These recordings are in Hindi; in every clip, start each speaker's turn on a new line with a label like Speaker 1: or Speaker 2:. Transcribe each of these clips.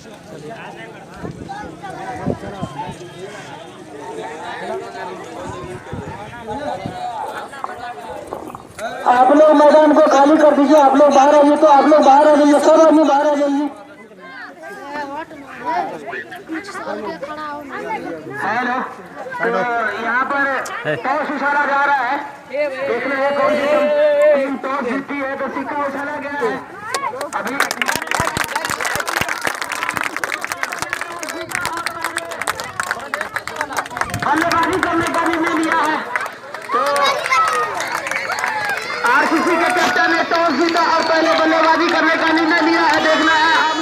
Speaker 1: आप लोग मैदान को खाली कर दीजिए। आप लोग बाहर आइए, तो आप लोग बाहर आ जाइए, सब आदमी बाहर आ जाइए। हेलो, तो यहाँ पर टॉस उछाला जा रहा है। देखना है कौन सी टीम टॉस जीतती है, तो सिक्का उछाला गया है अभी। बल्लेबाजी करने का निर्णय लिया है, तो आरसीसी के कैप्टन ने टॉस जीता और पहले बल्लेबाजी करने का निर्णय लिया है। देखना है अब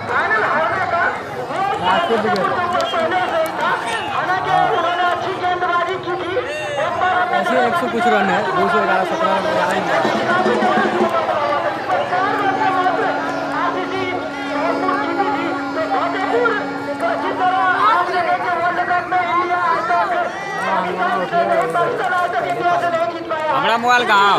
Speaker 1: फाइनल हारने का, हालांकि उन्होंने अच्छी गेंदबाजी की थी।
Speaker 2: 100 कुछ रन है, 211 17 हमारा मोबाइल कहाँ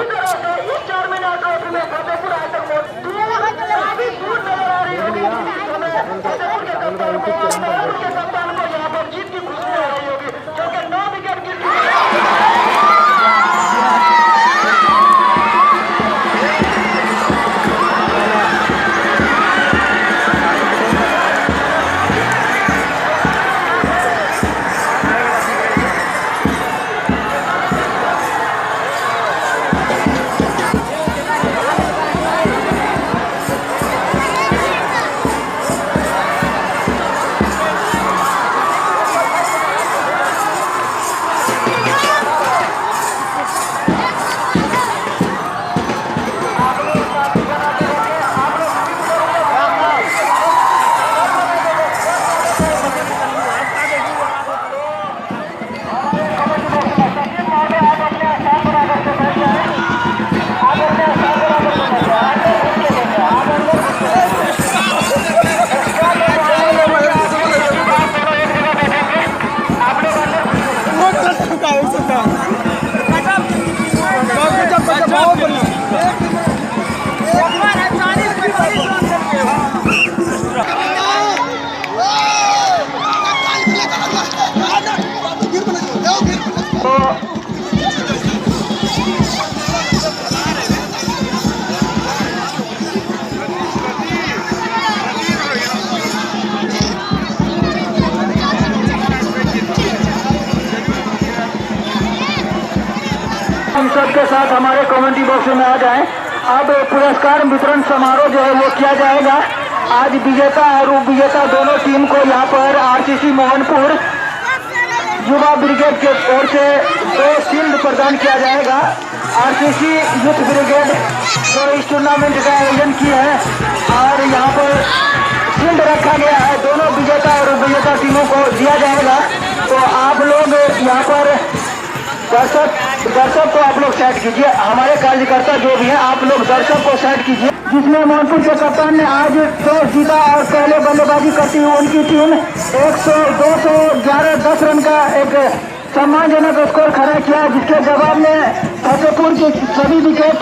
Speaker 1: हम सबके साथ हमारे कमेटी बॉक्स में आ जाएं। अब पुरस्कार वितरण समारोह जो है वो किया जाएगा। आज विजेता और उप विजेता दोनों टीम को यहाँ पर आरसीसी मोहनपुर युवा ब्रिगेड के ओर से 2 शील्ड प्रदान किया जाएगा। आरसीसी यूथ ब्रिगेड जो इस टूर्नामेंट का आयोजन की है और यहाँ पर शील्ड रखा गया है, दोनों विजेता और उप विजेता टीमों को दिया जाएगा। तो आप लोग यहाँ पर दर्शक को आप लोग सेट कीजिए, हमारे कार्यकर्ता जो भी हैं आप लोग दर्शक को सेट कीजिए। जिसमें मोहनपुर के कप्तान ने आज टॉस जीता और पहले बल्लेबाजी करती हुई उनकी टीम 211 रन का एक सम्मानजनक स्कोर खड़ा किया, जिसके जवाब में छतरपुर की सभी विकेट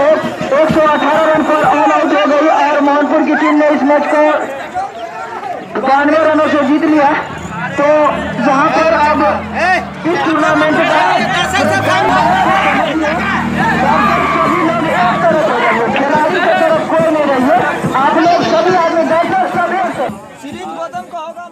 Speaker 1: 118 रन पर ऑल आउट हो गई और मोहनपुर की टीम ने इस मैच को 92 रनों से जीत लिया। तो यहाँ पर अब इस टूर्नामेंट का खिलाड़ी की तरफ कोई नहीं रही है। आप लोग सभी आदमी दर्शक सभी सीरीज खत्म का होगा।